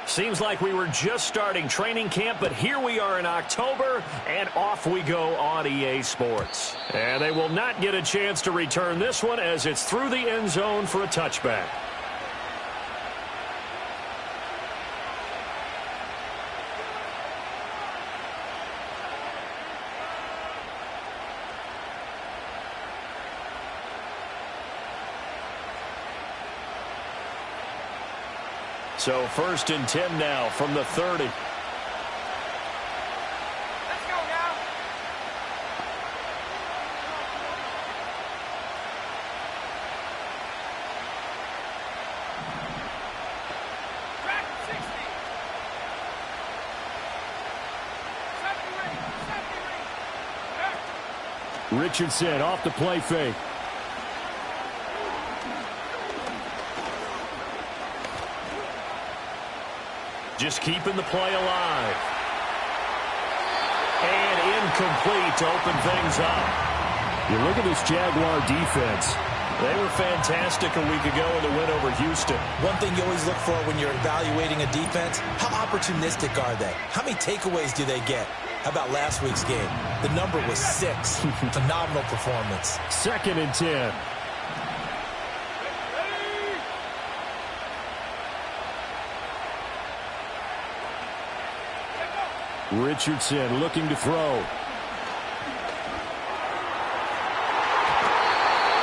Seems like we were just starting training camp, but here we are in October, and off we go on EA Sports. And they will not get a chance to return this one as it's through the end zone for a touchback. So 1st and 10 now from the 30. Let's go now. Track 60. Safety ring. Richardson off the play fake. Just keeping the play alive. And incomplete to open things up. You look at this Jaguar defense. They were fantastic a week ago in the win over Houston. One thing you always look for when you're evaluating a defense, how opportunistic are they? How many takeaways do they get? How about last week's game? The number was 6. Phenomenal performance. 2nd and 10. Richardson looking to throw.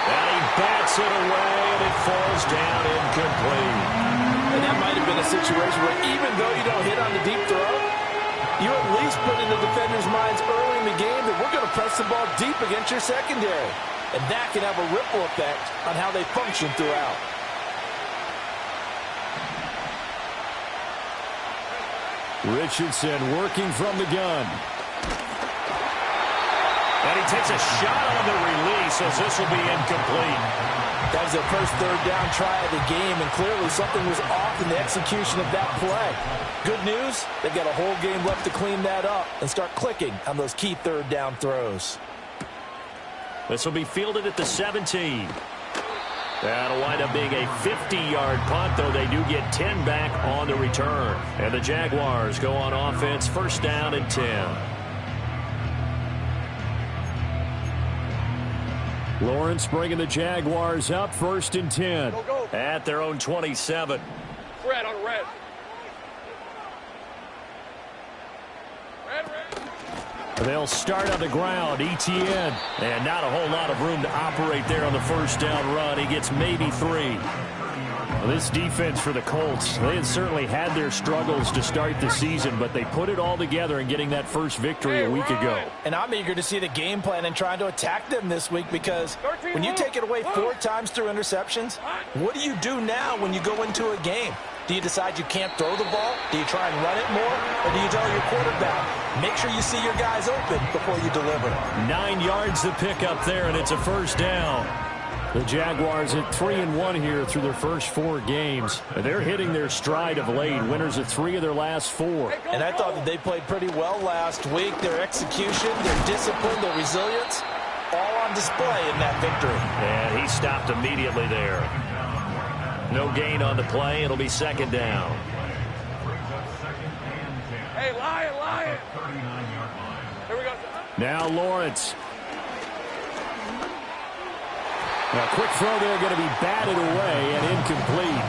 And he bats it away, and it falls down incomplete. And that might have been a situation where even though you don't hit on the deep throw, you at least put in the defender's minds early in the game that we're going to press the ball deep against your secondary. And that can have a ripple effect on how they function throughout. Richardson working from the gun. And he takes a shot on the release as this will be incomplete. That was their first 3rd down try of the game, and clearly something was off in the execution of that play. Good news, they've got a whole game left to clean that up and start clicking on those key 3rd down throws. This will be fielded at the 17. That'll wind up being a 50-yard punt, though they do get 10 back on the return. And the Jaguars go on offense, 1st down and 10. Lawrence bringing the Jaguars up, 1st and 10. Go, go. At their own 27. Red on red. Red. They'll start on the ground, ETN. And not a whole lot of room to operate there on the 1st down run. He gets maybe 3. Well, this defense for the Colts, they had certainly had their struggles to start the season, but they put it all together in getting that first victory a week ago. And I'm eager to see the game plan and trying to attack them this week, because when you take it away 4 times through interceptions, what do you do now when you go into a game? Do you decide you can't throw the ball? Do you try and run it more? Or do you tell your quarterback, make sure you see your guys open before you deliver? 9 yards to pick up there, and it's a 1st down. The Jaguars at 3-1 here through their first 4 games. They're hitting their stride of late, winners of 3 of their last 4. And I thought that they played pretty well last week. Their execution, their discipline, their resilience, all on display in that victory. And he stopped immediately there. No gain on the play. It'll be 2nd down. Hey, Lion. Here we go. Now Lawrence. A quick throw there, going to be batted away and incomplete.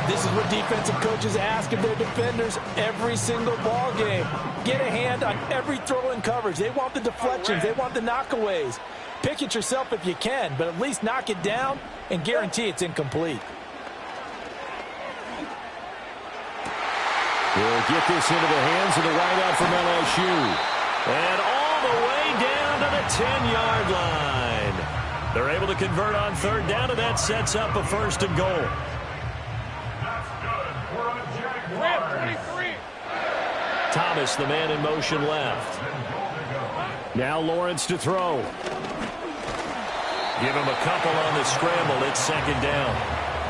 This is what defensive coaches ask of their defenders every single ball game. Get a hand on every throw in coverage. They want the deflections. They want the knockaways. Pick it yourself if you can, but at least knock it down and guarantee it's incomplete. We'll get this into the hands of the wideout from LSU. And all the way down to the 10-yard line. They're able to convert on 3rd down, and that sets up a 1st and goal. Red 23. Thomas, the man in motion left. Now Lawrence to throw. Give him a couple on the scramble. It's 2nd down.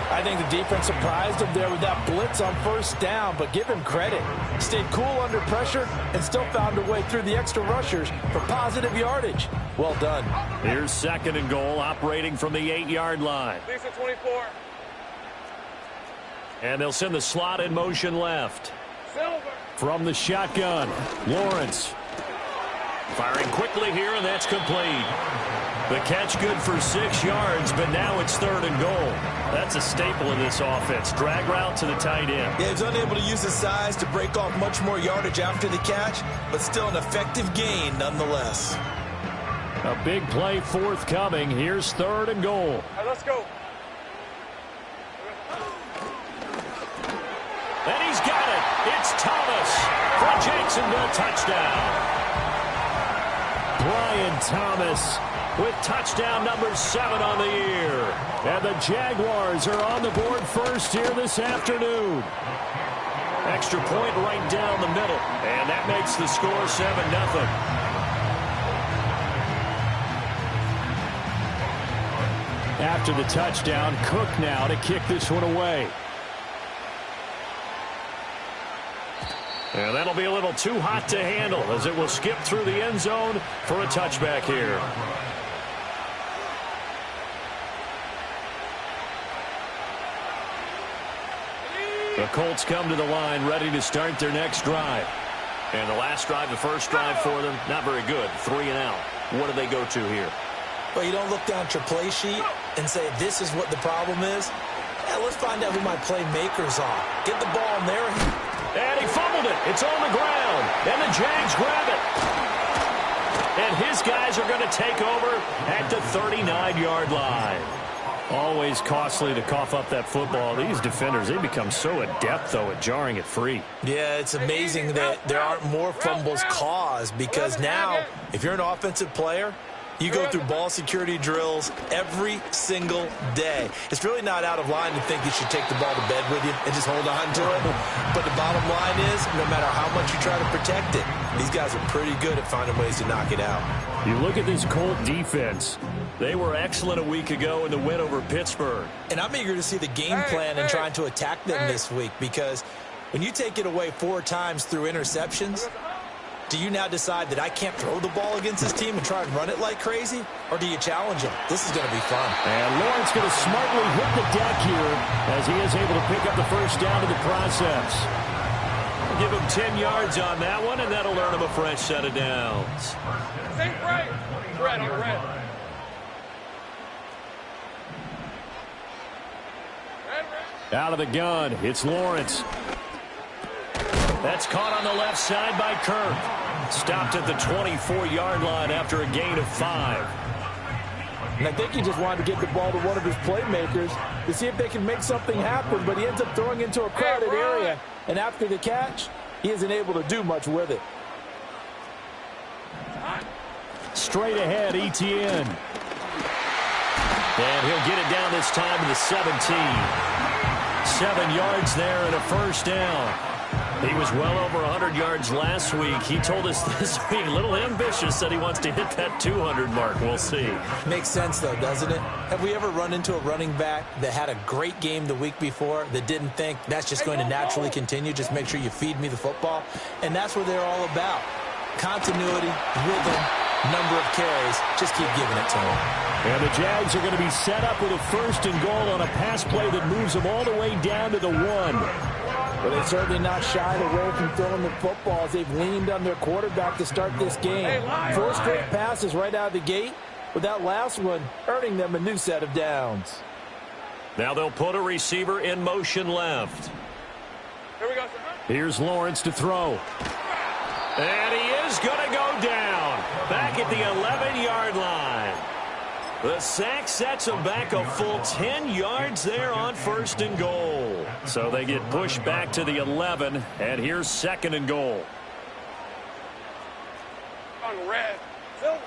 I think the defense surprised him there with that blitz on first down, but give him credit. Stayed cool under pressure and still found a way through the extra rushers for positive yardage. Well done. Here's 2nd and goal, operating from the 8-yard line. Lisa 24. And they'll send the slot in motion left. Silver. From the shotgun, Lawrence. Firing quickly here, and that's complete. The catch good for 6 yards, but now it's 3rd and goal. That's a staple in this offense. Drag route to the tight end. Yeah, he's unable to use his size to break off much more yardage after the catch, but still an effective gain nonetheless. A big play forthcoming. Here's 3rd and goal. All right, let's go. And he's got it. It's Thomas for Jacksonville touchdown. Brian Thomas with touchdown number 7 on the year. And the Jaguars are on the board first here this afternoon. Extra point right down the middle. And that makes the score 7-0. After the touchdown, Cook now to kick this one away. And that'll be a little too hot to handle as it will skip through the end zone for a touchback here. The Colts come to the line ready to start their next drive. And the last drive, the first drive for them, not very good. 3 and out. What do they go to here? Well, you don't look down at your play sheet and say, this is what the problem is. Yeah, let's find out who my playmakers are. Get the ball in there. And he fumbled it. It's on the ground. And the Jags grab it. And his guys are going to take over at the 39-yard line. Always costly to cough up that football. These defenders, they become so adept, though, at jarring it free. Yeah, it's amazing that there aren't more fumbles caused because now, if you're an offensive player, you go through ball security drills every single day. It's really not out of line to think you should take the ball to bed with you and just hold on to it. But the bottom line is, no matter how much you try to protect it, these guys are pretty good at finding ways to knock it out. You look at this Colt defense. They were excellent a week ago in the win over Pittsburgh. And I'm eager to see the game plan and trying to attack them this week because when you take it away 4 times through interceptions, do you now decide that I can't throw the ball against this team and try and run it like crazy? Or do you challenge them? This is going to be fun. And Lawrence going to smartly hit the deck here as he is able to pick up the first down in the process. Give him 10 yards on that one, and that'll earn him a fresh set of downs. Think right. Red on red. Out of the gun, it's Lawrence. That's caught on the left side by Kirk. Stopped at the 24-yard line after a gain of 5. And I think he just wanted to get the ball to one of his playmakers to see if they can make something happen, but he ends up throwing into a crowded area. And after the catch, he isn't able to do much with it. Straight ahead, ETN. And he'll get it down this time to the 17. 7 yards there and a first down. He was well over 100 yards last week. He told us this week, a little ambitious, said he wants to hit that 200 mark. We'll see. Makes sense, though, doesn't it? Have we ever run into a running back that had a great game the week before that didn't think that's just going to naturally continue? Just make sure you feed me the football. And that's what they're all about. Continuity, rhythm, number of carries. Just keep giving it to them. And the Jags are going to be set up with a first and goal on a pass play that moves them all the way down to the 1. But they're certainly not shied away from throwing the football as they've leaned on their quarterback to start this game. 4 straight passes right out of the gate, with that last one earning them a new set of downs. Now they'll put a receiver in motion left. Here we go. Here's Lawrence to throw. And he is going to go down. Back at the 11-yard line. The sack sets him back a full 10 yards there on first and goal. So they get pushed back to the 11, and here's 2nd and goal. On red. Silver.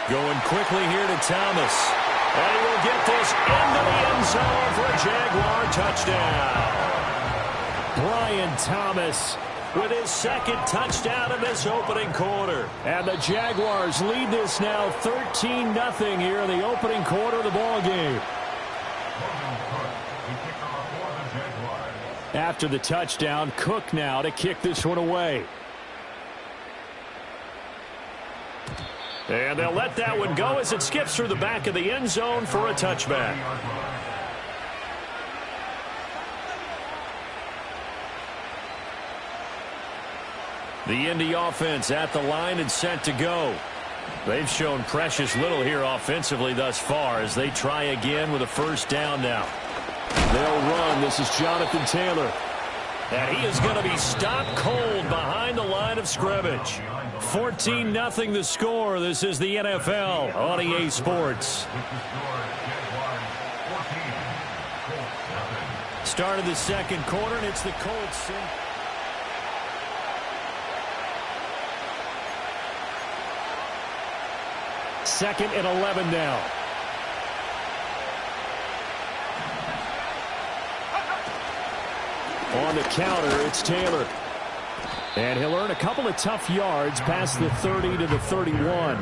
Going quickly here to Thomas. And he will get this into the end zone for a Jaguar touchdown. Brian Thomas with his 2nd touchdown in this opening quarter. And the Jaguars lead this now 13-0 here in the opening quarter of the ball game. after the touchdown. Cook now to kick this one away. And they'll let that one go as it skips through the back of the end zone for a touchback. The Indy offense at the line and set to go. They've shown precious little here offensively thus far as they try again with a first down now. They'll run. This is Jonathan Taylor. And he is going to be stopped cold behind the line of scrimmage. 14-0 the score. This is the NFL on EA Sports. Start of the second quarter, and it's the Colts. Second and 11 now. On the counter, it's Taylor. And he'll earn a couple of tough yards past the 30 to the 31.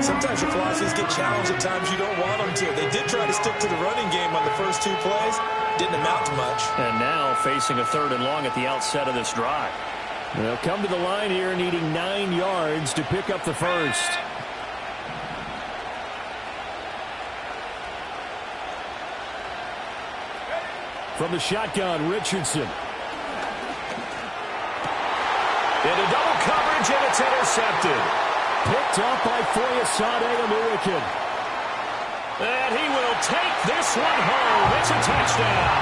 Sometimes your philosophies get challenged at times you don't want them to. They did try to stick to the running game on the first 2 plays. Didn't amount to much. And now facing a 3rd and long at the outset of this drive. They'll come to the line here needing 9 yards to pick up the first. From the shotgun, Richardson. Into double coverage, and it's intercepted. Picked up by Foyesade Oluwakin. And he will take this one home. It's a touchdown.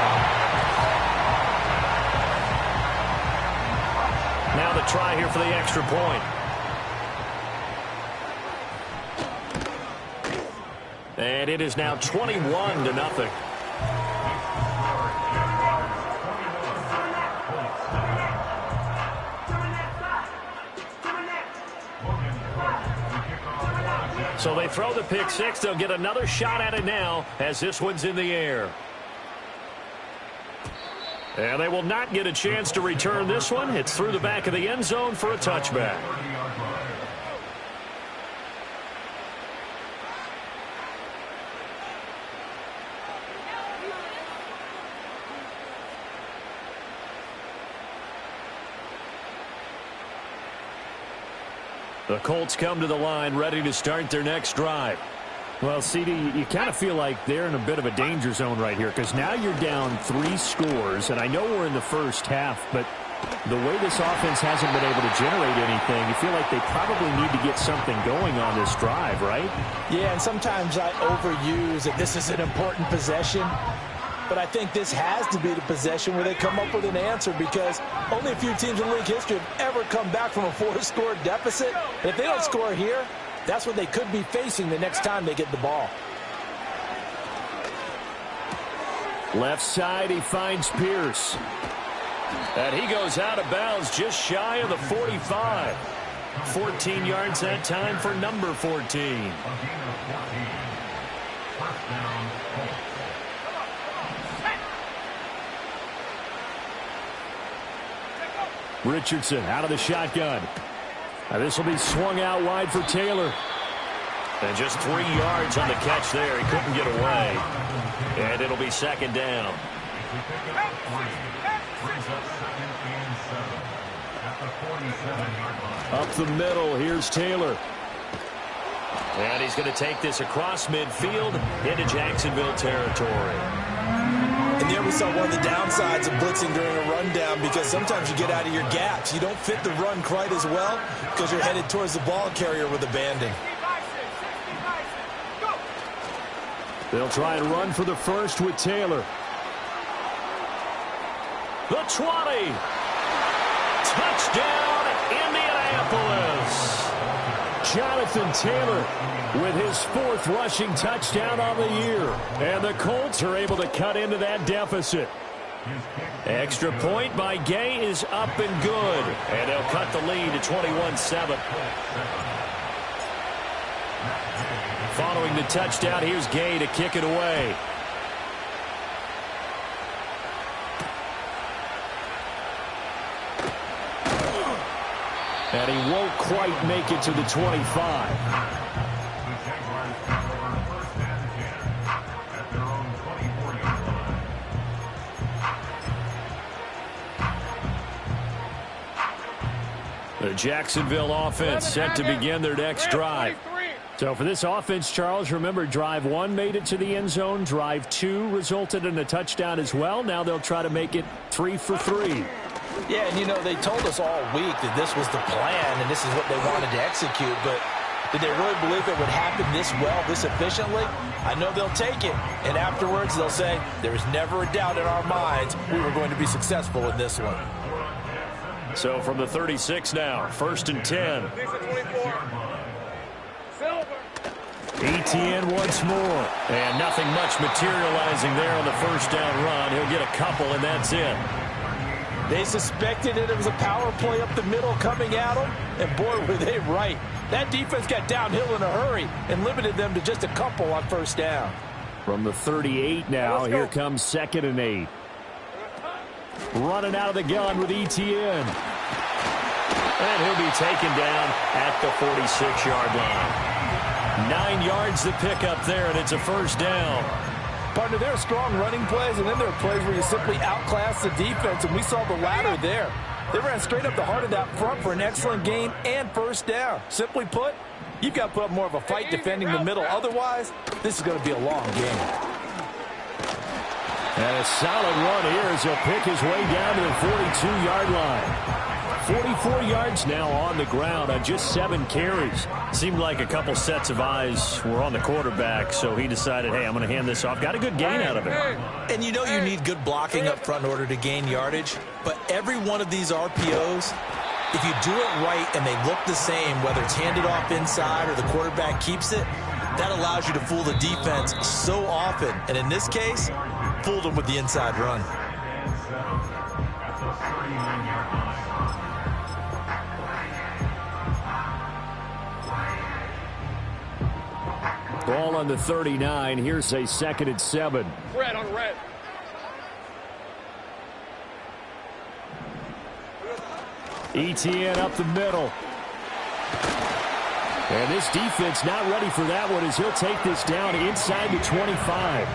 Now the try here for the extra point. And it is now 21-0. So they throw the pick six. They'll get another shot at it now as this one's in the air. And they will not get a chance to return this one. It's through the back of the end zone for a touchback. The Colts come to the line ready to start their next drive. Well, CD, you kind of feel like they're in a bit of a danger zone right here because now you're down 3 scores, and I know we're in the first half, but the way this offense hasn't been able to generate anything, you feel like they probably need to get something going on this drive, right? Yeah, and sometimes I overuse that this is an important possession. But I think this has to be the possession where they come up with an answer because only a few teams in league history have ever come back from a 4-score deficit. And if they don't score here, that's what they could be facing the next time they get the ball. Left side, he finds Pierce. And he goes out of bounds just shy of the 45. 14 yards that time for number 14. Richardson out of the shotgun. Now this will be swung out wide for Taylor. And just 3 yards on the catch there. He couldn't get away. And it'll be second down. Up the middle, here's Taylor. And he's going to take this across midfield into Jacksonville territory. And there we saw one of the downsides of blitzing during a rundown because sometimes you get out of your gaps. You don't fit the run quite as well because you're headed towards the ball carrier with the banding. They'll try and run for the first with Taylor. The 20. Touchdown, Indianapolis. Jonathan Taylor with his 4th rushing touchdown on the year. And the Colts are able to cut into that deficit. Extra point by Gay is up and good. And they'll cut the lead to 21-7. Following the touchdown, here's Gay to kick it away. And he won't quite make it to the 25. The Jacksonville offense set to begin their next drive. So for this offense, Charles, remember drive 1 made it to the end zone. Drive 2 resulted in a touchdown as well. Now they'll try to make it 3 for 3. Yeah, and you know, they told us all week that this was the plan and this is what they wanted to execute, but did they really believe it would happen this well, this efficiently? I know they'll take it, and afterwards they'll say, there was never a doubt in our minds we were going to be successful in this one. So from the 36 now, 1st and 10. Etienne once more. And nothing much materializing there on the first down run. He'll get a couple, and that's it. They suspected it was a power play up the middle coming at them, and boy, were they right. That defense got downhill in a hurry and limited them to just a couple on first down. From the 38 now, here comes 2nd and 8. Running out of the gun with Etienne. And he'll be taken down at the 46-yard line. 9 yards to pick up there, and it's a first down. Partner, there are strong running plays, and then there are plays where you simply outclass the defense, and we saw the latter there. They ran straight up the heart of that front for an excellent gain and first down. Simply put, you've got to put up more of a fight defending the middle. Otherwise, this is going to be a long game. And a solid run here as he'll pick his way down to the 42-yard line. 44 yards now on the ground on just 7 carries. Seemed like a couple sets of eyes were on the quarterback, so he decided, hey, I'm going to hand this off. Got a good gain out of it. And you know you need good blocking up front in order to gain yardage, but every one of these RPOs, if you do it right and they look the same, whether it's handed off inside or the quarterback keeps it, that allows you to fool the defense so often. And in this case, fooled them with the inside run. Ball on the 39. Here's a 2nd and 7. Red on red. Etienne up the middle. And this defense not ready for that one as he'll take this down inside the 25.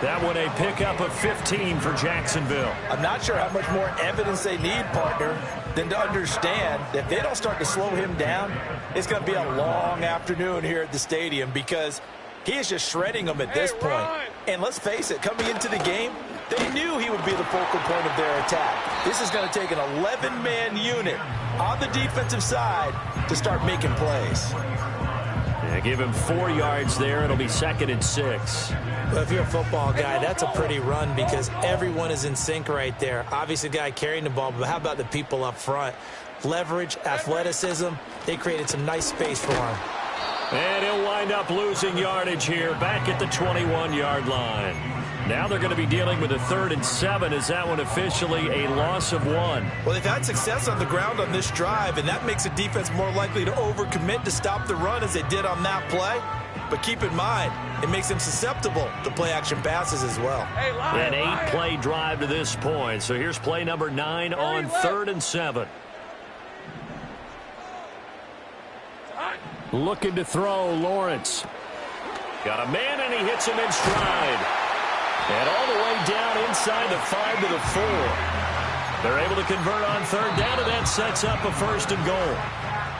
That one a pickup of 15 for Jacksonville. I'm not sure how much more evidence they need, partner, than to understand that if they don't start to slow him down, it's going to be a long afternoon here at the stadium because he is just shredding them at this point. And let's face it, coming into the game, they knew he would be the focal point of their attack. This is going to take an 11-man unit on the defensive side to start making plays. Yeah, give him 4 yards there. It'll be 2nd and 6. Well, if you're a football guy, that's a pretty run because everyone is in sync right there. Obviously, the guy carrying the ball, but how about the people up front? Leverage, athleticism, they created some nice space for him. And he'll wind up losing yardage here back at the 21-yard line. Now they're going to be dealing with a 3rd and 7. Is that one officially a loss of 1? Well, they've had success on the ground on this drive, and that makes the defense more likely to overcommit to stop the run as they did on that play. But keep in mind, it makes them susceptible to play-action passes as well. An 8-play drive to this point. So here's play number 9 on 3rd and 7. Looking to throw, Lawrence. Got a man, and he hits him in stride. And all the way down inside the 5 to the 4. They're able to convert on 3rd down, and that sets up a 1st and goal.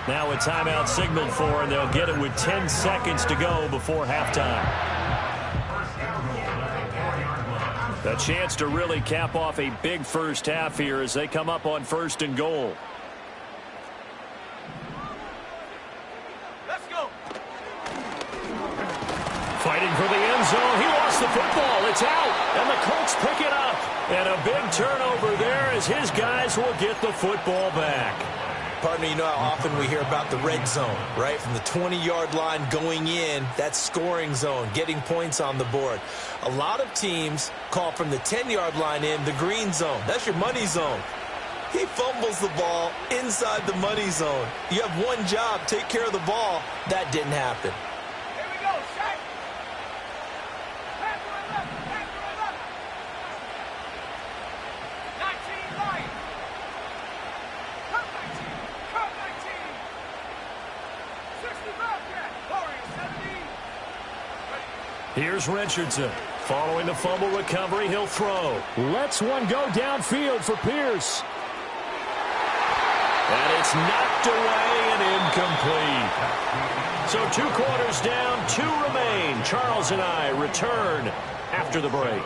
Now a timeout signaled for, and they'll get it with 10 seconds to go before halftime. A chance to really cap off a big first half here as they come up on 1st and goal. Let's go. Fighting for the end zone. He lost the football. It's out, and the Colts pick it up. And a big turnover there as his guys will get the football back. Partner, you know how often we hear about the red zone, right? From the 20-yard line going in, that scoring zone, getting points on the board. A lot of teams call from the 10-yard line in the green zone. That's your money zone. He fumbles the ball inside the money zone. You have one job, take care of the ball. That didn't happen. Here we go, Shaq. Back to the left, back to the left. 19 right. Cut 19, cut 19. 60 back there. Warriors 70. Here's Richardson. Following the fumble recovery, he'll throw. Lets one go downfield for Pierce. And it's knocked away and incomplete. So 2 quarters down, 2 remain. Charles and I return after the break.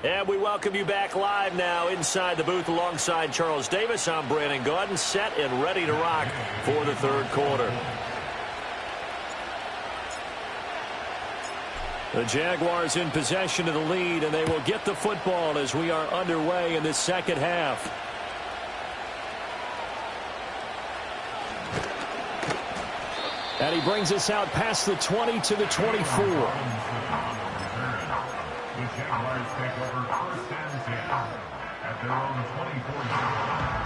And we welcome you back live now inside the booth alongside Charles Davis. I'm Brandon Gaudin, set and ready to rock for the 3rd quarter. The Jaguars in possession of the lead, and they will get the football as we are underway in this 2nd half. And he brings us out past the 20 to the 24. The Jaguars take over 1st and 10 at their own 24-yard line.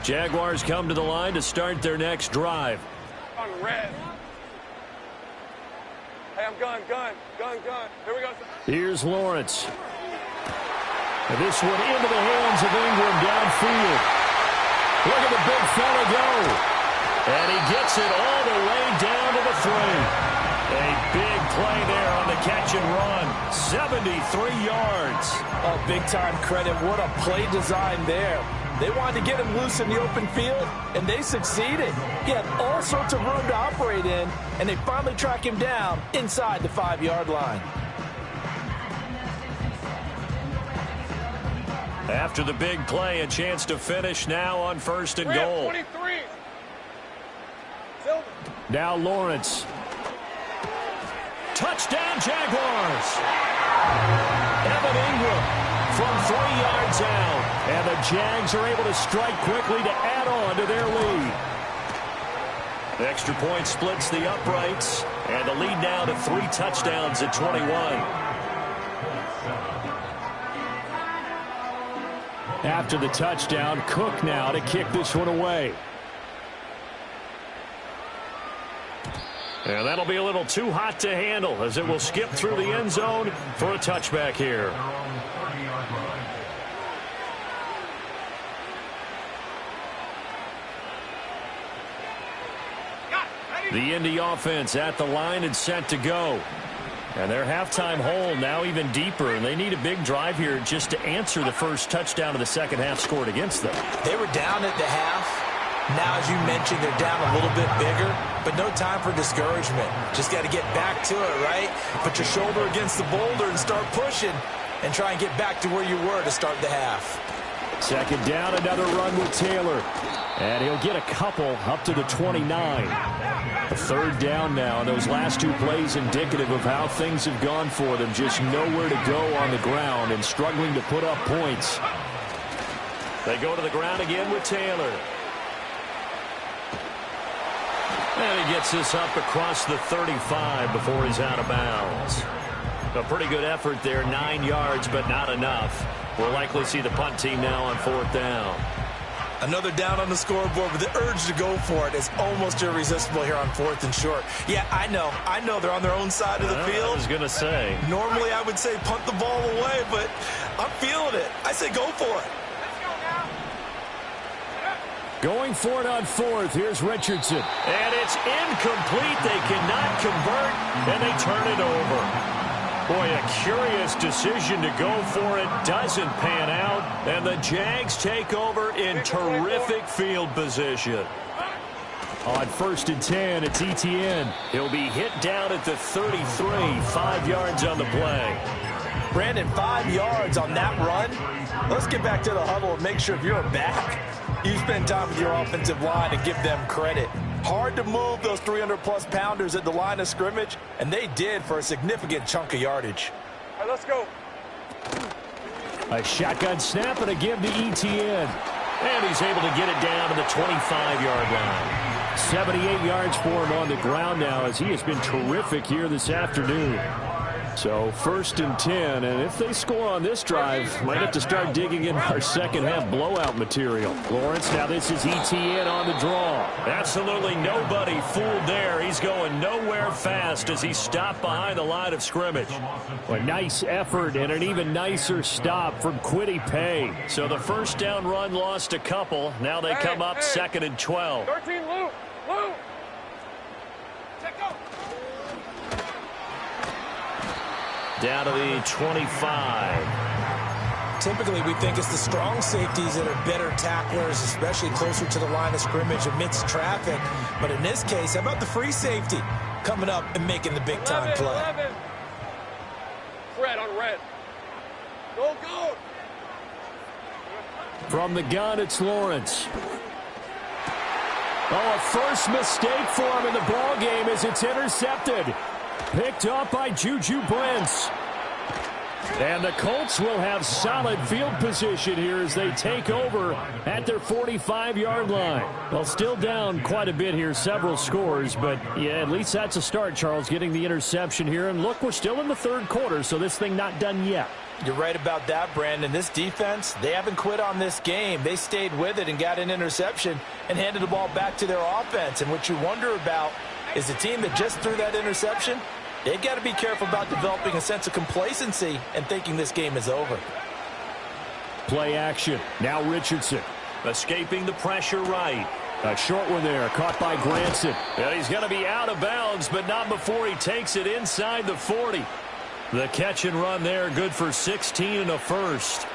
Jaguars come to the line to start their next drive. On red. Hey, I'm gun. Here we go. Here's Lawrence. And this one into the hands of Ingram downfield. Look at the big fella go. And he gets it all the way down to the 3. A big play there on the catch and run. 73 yards. Oh, big-time credit. What a play design there. They wanted to get him loose in the open field, and they succeeded. He had all sorts of room to operate in, and they finally track him down inside the 5-yard line. After the big play, a chance to finish now on 1st and goal. 23. Now Lawrence. Touchdown Jaguars. Evan Ingram from 3 yards out. And the Jags are able to strike quickly to add on to their lead. The extra point splits the uprights. And the lead now to 3 touchdowns at 21. After the touchdown, Cook now to kick this one away. And that'll be a little too hot to handle as it will skip through the end zone for a touchback here. The Indy offense at the line and set to go. And their halftime hole now even deeper, and they need a big drive here just to answer the first touchdown of the 2nd half scored against them. They were down at the half. Now, as you mentioned, they're down a little bit bigger, but no time for discouragement. Just got to get back to it, right? Put your shoulder against the boulder and start pushing and try and get back to where you were to start the half. 2nd down, another run with Taylor. And he'll get a couple up to the 29. A 3rd down now, and those last 2 plays indicative of how things have gone for them. Just nowhere to go on the ground and struggling to put up points. They go to the ground again with Taylor. And he gets this up across the 35 before he's out of bounds. A pretty good effort there, 9 yards, but not enough. We'll likely see the punt team now on 4th down. Another down on the scoreboard, but the urge to go for it is almost irresistible here on 4th and short. Yeah, I know they're on their own side of the field. I was going to say. Normally I would say punt the ball away, but I'm feeling it. I say go for it. Going for it on 4th. Here's Richardson. And it's incomplete. They cannot convert, and they turn it over. Boy, a curious decision to go for it. Doesn't pan out. And the Jags take over in terrific field position. On 1st and 10, it's Etienne. He'll be hit down at the 33, 5 yards on the play. Brandon, 5 yards on that run. Let's get back to the huddle and make sure if you're back, you spend time with your offensive line and give them credit. Hard to move those 300-plus pounders at the line of scrimmage, and they did for a significant chunk of yardage. All right, let's go. A shotgun snap and a give to Etienne. And he's able to get it down to the 25-yard line. 78 yards for him on the ground now as he has been terrific here this afternoon. So 1st and 10, and if they score on this drive, might have to start digging in our second half blowout material. Lawrence, now this is ETN on the draw. Absolutely nobody fooled there. He's going nowhere fast as he stopped behind the line of scrimmage. A nice effort and an even nicer stop from Kwity Paye. So the first down run lost a couple. Now they come up 2nd and 12. 13, Lou. Lou. Check out. Down to the 25. Typically, we think it's the strong safeties that are better tacklers, especially closer to the line of scrimmage amidst traffic. But in this case, how about the free safety coming up and making the big-time play? 11. Red on red. Go, go. From the gun, it's Lawrence. Oh, a first mistake for him in the ball game as it's intercepted. Picked up by Juju Brents. And the Colts will have solid field position here as they take over at their 45-yard line. Well, still down quite a bit here, several scores, but yeah, at least that's a start, Charles, getting the interception here. And look, we're still in the 3rd quarter, so this thing not done yet. You're right about that, Brandon. This defense, they haven't quit on this game. They stayed with it and got an interception and handed the ball back to their offense. And what you wonder about is the team that just threw that interception, they've got to be careful about developing a sense of complacency and thinking this game is over. Play action. Now Richardson. Escaping the pressure right. A short one there, caught by Granson. And he's going to be out of bounds, but not before he takes it inside the 40. The catch and run there, good for 16 and a first.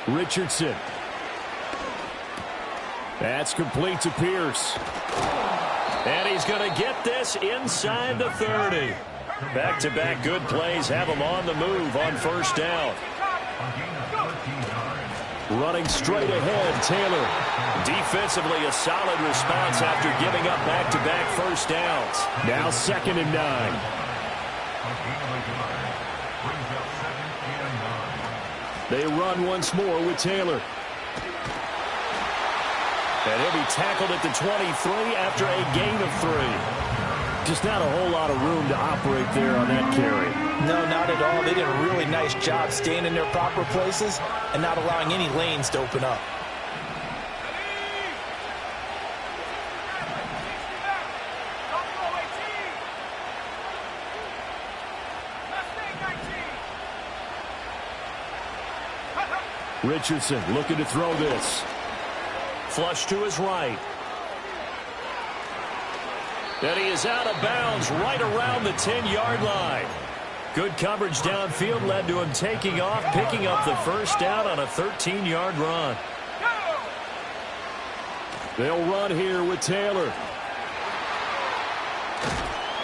Richardson. That's complete to Pierce. And he's going to get this inside the 30. Back-to-back good plays have him on the move on 1st down. Running straight ahead, Taylor. Defensively, a solid response after giving up back-to-back first downs. Now 2nd and 9. They run once more with Taylor. And he'll be tackled at the 23 after a gain of 3. Just not a whole lot of room to operate there on that carry. No, not at all. They did a really nice job staying in their proper places and not allowing any lanes to open up. Richardson looking to throw this. Flush to his right. And he is out of bounds right around the 10-yard line. Good coverage downfield led to him taking off, picking up the first down on a 13-yard run. They'll run here with Taylor.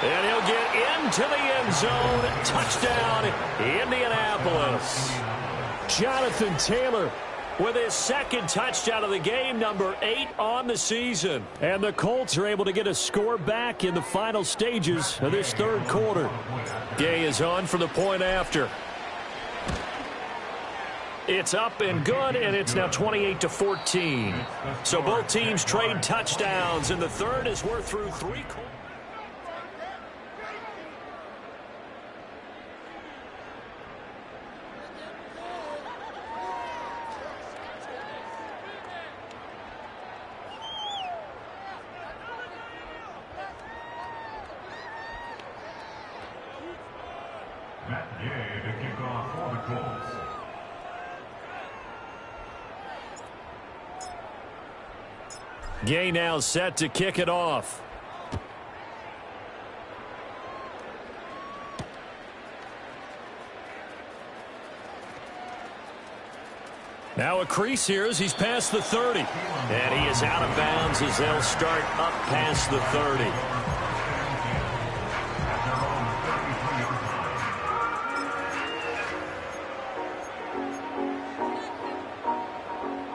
And he'll get into the end zone. Touchdown, Indianapolis. Jonathan Taylor with his 2nd touchdown of the game, number 8 on the season. And the Colts are able to get a score back in the final stages of this 3rd quarter. Gay is on for the point after. It's up and good, and it's now 28-14. So both teams trade touchdowns in the 3rd as we're through 3 quarters. Matt Gay to kick off for the Colts. Gay now set to kick it off. Now a crease here as he's past the 30. And he is out of bounds as they'll start up past the 30.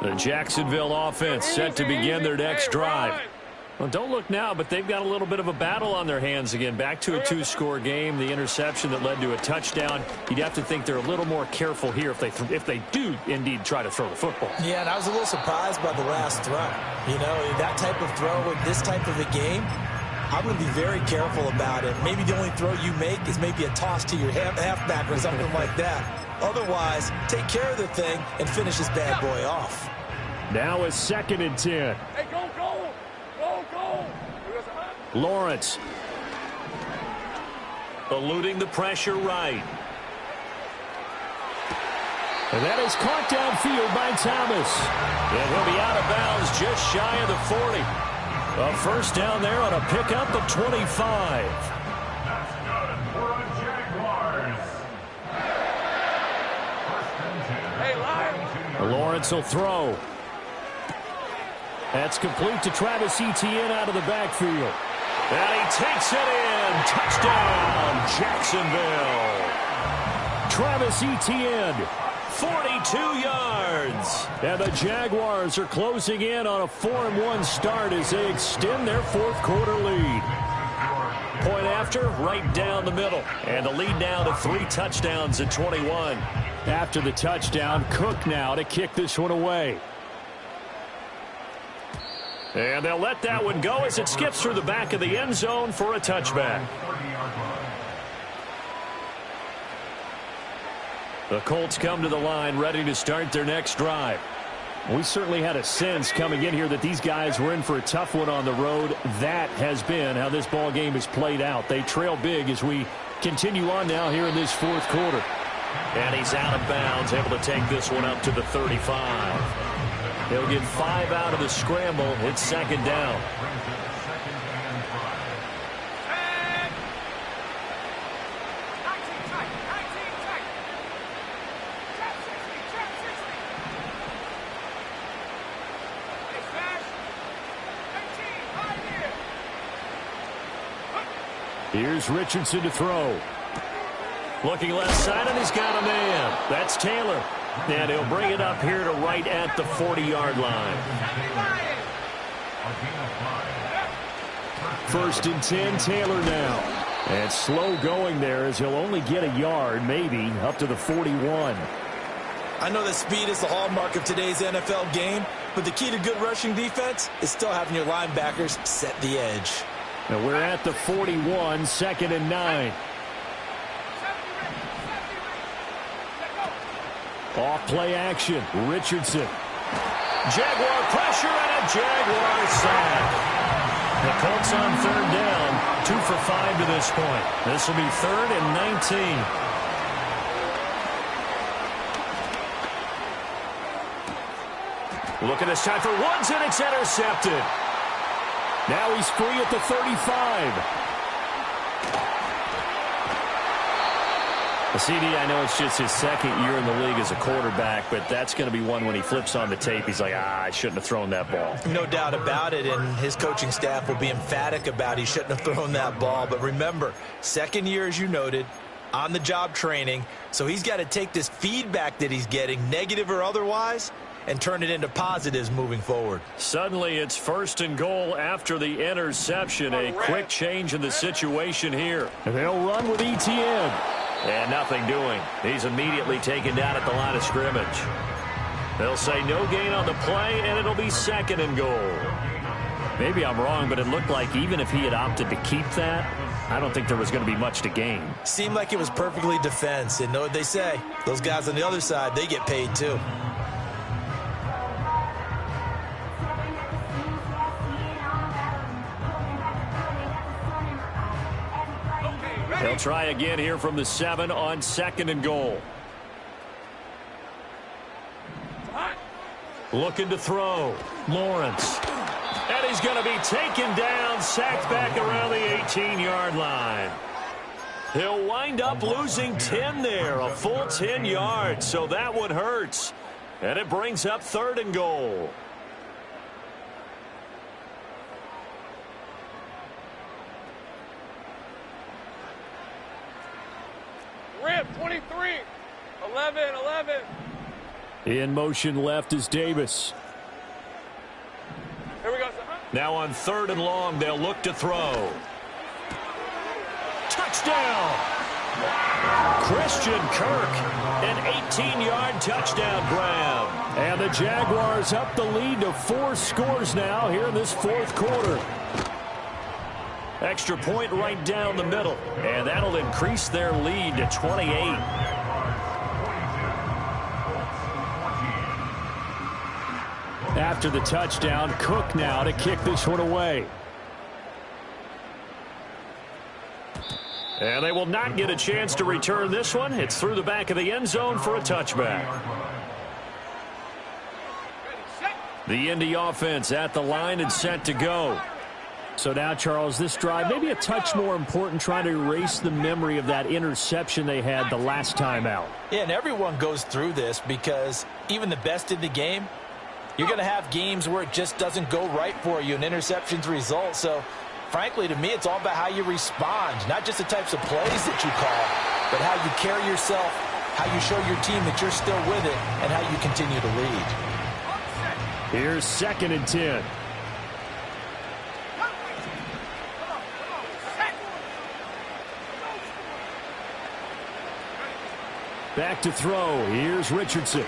The Jacksonville offense set to begin their next drive. Well, don't look now, but they've got a little bit of a battle on their hands again. Back to a two-score game. The interception that led to a touchdown. You'd have to think they're a little more careful here if they do indeed try to throw the football. Yeah, and I was a little surprised by the last throw. You know, that type of throw in this type of a game, I'm going to be very careful about it. Maybe the only throw you make is maybe a toss to your halfback or something like that. Otherwise, take care of the thing and finish this bad boy off. Now it's 2nd and 10. Hey, go. Lawrence. Eluding the pressure right. And that is caught downfield by Thomas. And he'll be out of bounds just shy of the 40. A first down there on a pickup of 25. That's good for the Jaguars. Hey, Lions. Lawrence will throw. That's complete to Travis Etienne out of the backfield. And he takes it in. Touchdown, Jacksonville. Travis Etienne. 42 yards. And the Jaguars are closing in on a 4-1 start as they extend their fourth-quarter lead. Point after, right down the middle. And the lead now to 3 touchdowns at 21. After the touchdown, Cook now to kick this one away. And they'll let that one go as it skips through the back of the end zone for a touchback. The Colts come to the line ready to start their next drive. We certainly had a sense coming in here that these guys were in for a tough one on the road. That has been how this ball game has played out. They trail big as we continue on now here in this fourth quarter. And he's out of bounds, able to take this one up to the 35. He'll get 5 out of the scramble. It's 2nd down. Here's Richardson to throw. Looking left side, and he's got a man. That's Taylor. And he'll bring it up here to right at the 40-yard line. 1st and 10, Taylor now. And slow going there as he'll only get a yard, maybe, up to the 41. I know that speed is the hallmark of today's NFL game, but the key to good rushing defense is still having your linebackers set the edge. And we're at the 41, 2nd and 9. Off play action, Richardson. Jaguar pressure and a Jaguar sack. The Colts on 3rd down, 2 for 5 to this point. This will be 3rd and 19. Look at this time for Woods, and it's intercepted. Now he's free at the 35. CD, I know it's just his 2nd year in the league as a quarterback, but that's going to be one when he flips on the tape. He's like, I shouldn't have thrown that ball. No doubt about it, and his coaching staff will be emphatic about he shouldn't have thrown that ball. But remember, 2nd year, as you noted, on-the-job training, so he's got to take this feedback that he's getting, negative or otherwise, and turn it into positives moving forward. Suddenly it's 1st and goal after the interception. A quick change in the situation here. And they'll run with Etienne. And nothing doing. He's immediately taken down at the line of scrimmage. They'll say no gain on the play, and it'll be 2nd and goal. Maybe I'm wrong, but it looked like even if he had opted to keep that, I don't think there was going to be much to gain. Seemed like it was perfectly defense. And know what they say? Those guys on the other side, they get paid too. They'll try again here from the 7 on 2nd and goal. Looking to throw. Lawrence. And he's going to be taken down, sacked back around the 18-yard line. He'll wind up losing 10 there, a full 10 yards, so that one hurts. And it brings up 3rd and goal. Rip, 23, 11. In motion left is Davis. Here we go, son. Now on 3rd and long, they'll look to throw. Touchdown! Christian Kirk, an 18-yard touchdown grab. And the Jaguars up the lead to 4 scores now here in this 4th quarter. Extra point right down the middle, and that'll increase their lead to 28. After the touchdown, Cook now to kick this one away. And they will not get a chance to return this one. It's through the back of the end zone for a touchback. The Indy offense at the line and set to go. So now, Charles, this drive maybe a touch more important, trying to erase the memory of that interception they had the last time out. Yeah, and everyone goes through this because even the best in the game, you're going to have games where it just doesn't go right for you, and interceptions result. So, frankly, to me, it's all about how you respond, not just the types of plays that you call, but how you carry yourself, how you show your team that you're still with it, and how you continue to lead. Here's 2nd and 10. Back to throw. Here's Richardson.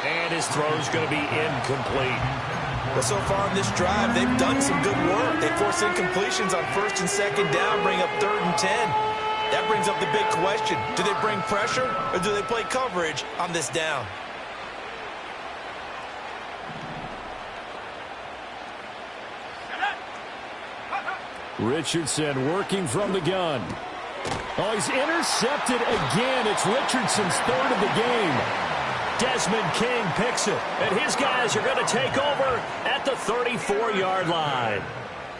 And his throw's going to be incomplete. Well, so far in this drive, they've done some good work. They force incompletions on 1st and 2nd down, bring up 3rd and 10. That brings up the big question. Do they bring pressure or do they play coverage on this down? Richardson working from the gun. Oh, he's intercepted again. It's Richardson's 3rd of the game. Desmond King picks it, and his guys are going to take over at the 34-yard line.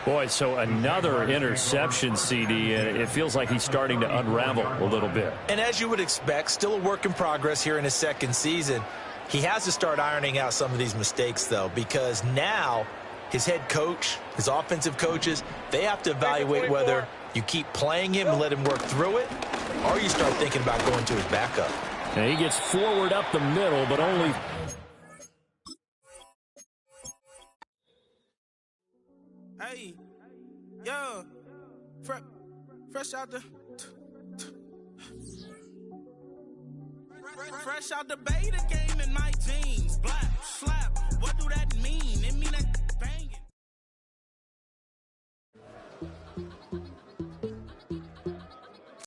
Boy, so another interception, CD, and it feels like he's starting to unravel a little bit. And as you would expect, still a work in progress here in his 2nd season. He has to start ironing out some of these mistakes, though, because now his head coach, his offensive coaches, they have to evaluate whether you keep playing him and let him work through it, or you start thinking about going to his backup. And he gets forward up the middle, but only... Hey, yo, fresh out the... Fresh out the beta game in my jeans.